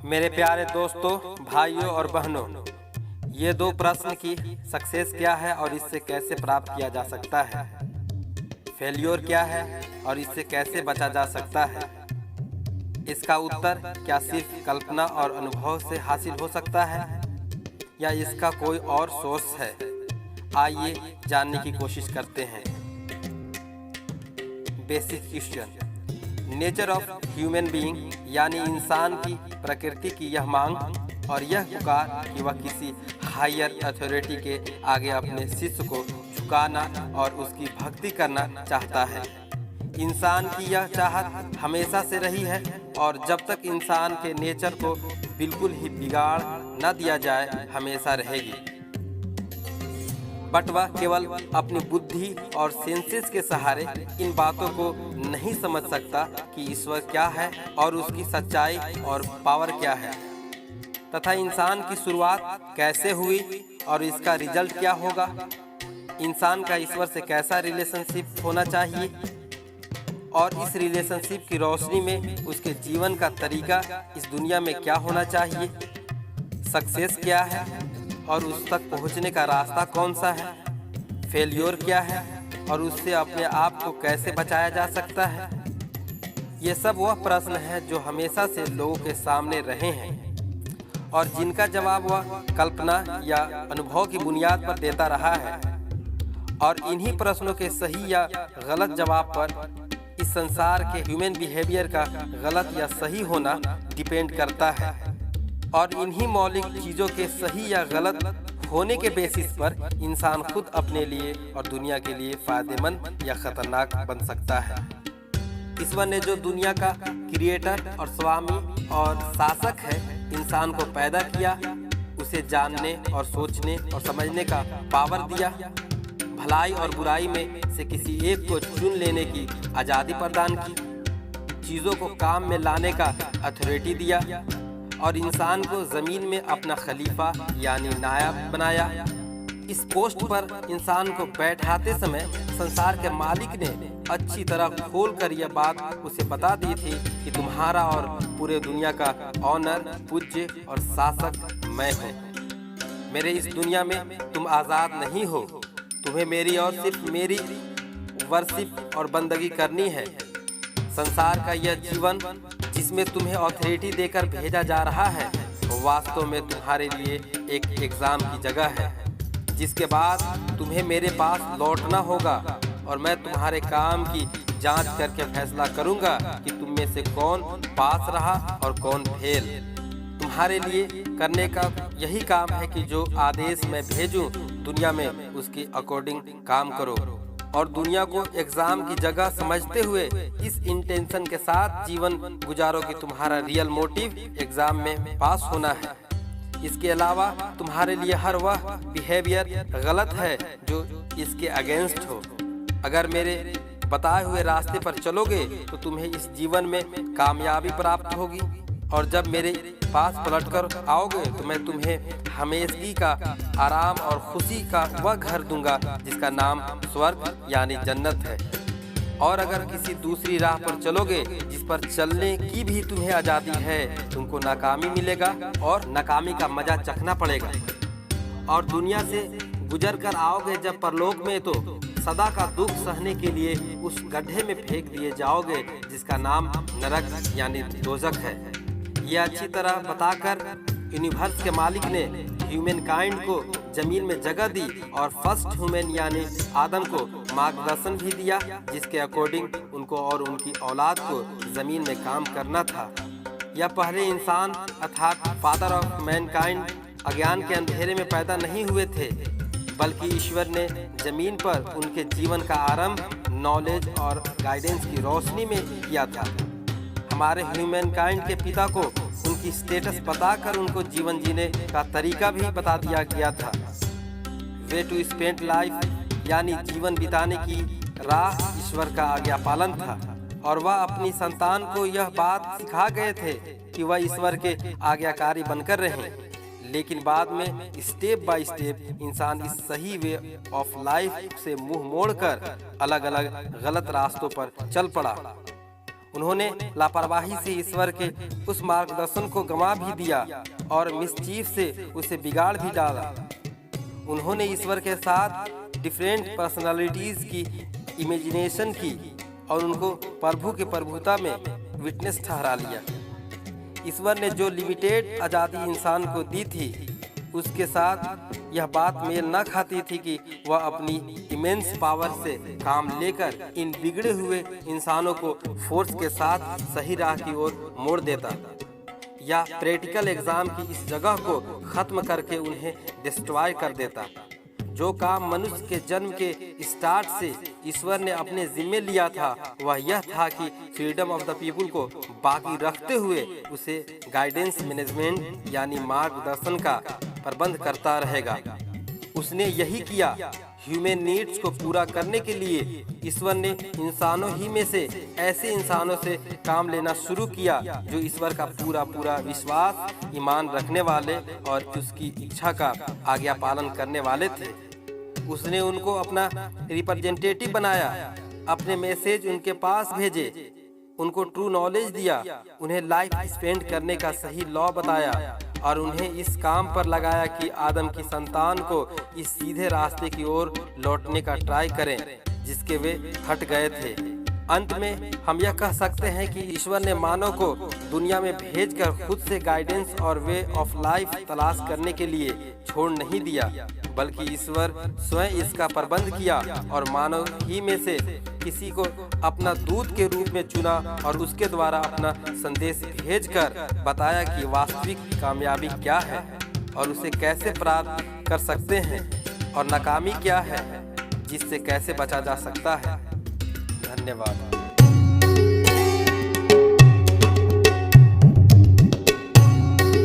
मेरे प्यारे दोस्तों, भाइयों और बहनों, ये दो प्रश्न की सक्सेस क्या है और इससे कैसे प्राप्त किया जा सकता है, फेल्योर क्या है और इससे कैसे बचा जा सकता है, इसका उत्तर क्या सिर्फ कल्पना और अनुभव से हासिल हो सकता है या इसका कोई और सोर्स है। आइए जानने की कोशिश करते हैं। Basic question. Nature of human being यानी इंसान की प्रकृति की यह मांग और यह पुकार कि वह किसी हायर अथॉरिटी के आगे अपने शिष्य को झुकाना और उसकी भक्ति करना चाहता है। इंसान की यह चाहत हमेशा से रही है और जब तक इंसान के नेचर को बिल्कुल ही बिगाड़ न दिया जाए हमेशा रहेगी। बट वह केवल अपनी बुद्धि और सेंसेस के सहारे इन बातों को नहीं समझ सकता कि ईश्वर क्या है और उसकी सच्चाई और पावर क्या है, तथा इंसान की शुरुआत कैसे हुई और इसका रिजल्ट क्या होगा। इंसान का ईश्वर से कैसा रिलेशनशिप होना चाहिए और इस रिलेशनशिप की रोशनी में उसके जीवन का तरीका इस दुनिया में क्या होना चाहिए, सक्सेस क्या है और उस तक पहुंचने का रास्ता कौन सा है, फेल्योर क्या है और उससे अपने आप को कैसे बचाया जा सकता है। ये सब वह प्रश्न है जो हमेशा से लोगों के सामने रहे हैं और जिनका जवाब वह कल्पना या अनुभव की बुनियाद पर देता रहा है। और इन्हीं प्रश्नों के सही या गलत जवाब पर इस संसार के ह्यूमन बिहेवियर का गलत या सही होना डिपेंड करता है और इन्हीं मौलिक चीज़ों के सही या गलत होने के बेसिस पर इंसान खुद अपने लिए और दुनिया के लिए फायदेमंद या खतरनाक बन सकता है। ईश्वर ने जो दुनिया का क्रिएटर और स्वामी और शासक है इंसान को पैदा किया, उसे जानने और सोचने और समझने का पावर दिया, भलाई और बुराई में से किसी एक को चुन लेने की आज़ादी प्रदान की, चीज़ों को काम में लाने का अथॉरिटी दिया और इंसान को ज़मीन में अपना खलीफा यानी नायब बनाया। इस पोस्ट पर इंसान को बैठाते समय संसार के मालिक ने अच्छी तरह खोल कर यह बात उसे बता दी थी कि तुम्हारा और पूरे दुनिया का ऑनर, पूज्य और शासक मैं हूँ। मेरे इस दुनिया में तुम आज़ाद नहीं हो, तुम्हें मेरी और सिर्फ मेरी वर्शिप और बंदगी करनी है। संसार का यह जीवन जिसमें तुम्हें अथॉरिटी देकर भेजा जा रहा है वास्तव में तुम्हारे लिए एक एग्ज़ाम की जगह है, जिसके बाद तुम्हें मेरे पास लौटना होगा और मैं तुम्हारे काम की जांच करके फैसला करूंगा कि तुम में से कौन पास रहा और कौन फेल। तुम्हारे लिए करने का यही काम है कि जो आदेश मैं भेजूं दुनिया में उसके अकॉर्डिंग काम करो और दुनिया को एग्जाम की जगह समझते हुए इस इंटेंशन के साथ जीवन गुजारो कि तुम्हारा रियल मोटिव एग्जाम में पास होना है। इसके अलावा तुम्हारे लिए हर वह बिहेवियर गलत है जो इसके अगेंस्ट हो। अगर मेरे बताए हुए रास्ते पर चलोगे तो तुम्हें इस जीवन में कामयाबी प्राप्त होगी और जब मेरे पास पलटकर आओगे तो मैं तुम्हें हमेशगी का आराम और खुशी का वह घर दूंगा जिसका नाम स्वर्ग यानी जन्नत है। और अगर किसी दूसरी राह पर चलोगे जिस पर चलने की भी तुम्हें आज़ादी है, तुमको नाकामी मिलेगा और नाकामी का मजा चखना पड़ेगा। और दुनिया से गुजर कर आओगे जब परलोक में तो सदा का दुख सहने के लिए उस गड्ढे में फेंक दिए जाओगे जिसका नाम नरक यानी दोज़ख है। यह अच्छी तरह बताकर यूनिवर्स के मालिक ने ह्यूमन काइंड को जमीन में जगह दी और फर्स्ट ह्यूमन यानी आदम को मार्गदर्शन भी दिया जिसके अकॉर्डिंग उनको और उनकी औलाद को जमीन में काम करना था। यह पहले इंसान अर्थात फादर ऑफ मैनकाइंड अज्ञान के अंधेरे में पैदा नहीं हुए थे, बल्कि ईश्वर ने जमीन पर उनके जीवन का आरंभ नॉलेज और गाइडेंस की रोशनी में किया था। हमारे ह्यूमन काइंड के पिता को उनकी स्टेटस बताकर उनको जीवन जीने का तरीका भी बता दिया गया था। वे टू स्पेंड लाइफ यानी जीवन बिताने की राह ईश्वर का आज्ञा पालन था और वह अपनी संतान को यह बात सिखा गए थे कि वह ईश्वर के आज्ञाकारी बनकर रहें। लेकिन बाद में स्टेप बाय स्टेप इंसान इस सही वे ऑफ लाइफ से मुंह मोड़कर अलग अलग गलत रास्तों पर चल पड़ा। उन्होंने लापरवाही से ईश्वर के उस मार्गदर्शन को गंवा भी दिया और मिसचीफ से उसे बिगाड़ भी डाला। उन्होंने ईश्वर के साथ डिफरेंट पर्सनालिटीज़ की इमेजिनेशन की और उनको प्रभु के प्रभुता में विटनेस ठहरा लिया। ईश्वर ने जो लिमिटेड आज़ादी इंसान को दी थी, उसके साथ यह बात मेल न खाती थी कि वह अपनी इमेंस पावर से काम लेकर इन बिगड़े हुए इंसानों को फोर्स के साथ सही राह की ओर मोड़ देता, या प्रैक्टिकल एग्जाम की इस जगह को ख़त्म करके उन्हें डिस्ट्रॉय कर देता। जो काम मनुष्य के जन्म के स्टार्ट से ईश्वर ने अपने जिम्मे लिया था, वह यह था कि फ्रीडम ऑफ द पीपुल को बाकी रखते हुए उसे गाइडेंस मैनेजमेंट यानी मार्गदर्शन का प्रबंध करता रहेगा। उसने यही किया। ह्यूमन नीड्स को पूरा करने के लिए ईश्वर ने इंसानों ही में से ऐसे इंसानों से काम लेना शुरू किया जो ईश्वर का पूरा विश्वास, ईमान रखने वाले और उसकी इच्छा का आज्ञा पालन करने वाले थे। उसने उनको अपना रिप्रेजेंटेटिव बनाया, अपने मैसेज उनके पास भेजे, उनको ट्रू नॉलेज दिया, उन्हें लाइफ स्पेंड करने का सही लॉ बताया और उन्हें इस काम पर लगाया कि आदम की संतान को इस सीधे रास्ते की ओर लौटने का ट्राई करें जिसके वे हट गए थे। अंत में हम यह कह सकते हैं कि ईश्वर ने मानव को दुनिया में भेजकर खुद से गाइडेंस और वे ऑफ लाइफ तलाश करने के लिए छोड़ नहीं दिया, बल्कि ईश्वर स्वयं इसका प्रबंध किया और मानव ही में से किसी को अपना दूत के रूप में चुना और उसके द्वारा अपना संदेश भेजकर बताया कि वास्तविक कामयाबी क्या है और उसे कैसे प्राप्त कर सकते हैं और नाकामी क्या है जिससे कैसे बचा जा सकता है। धन्यवाद।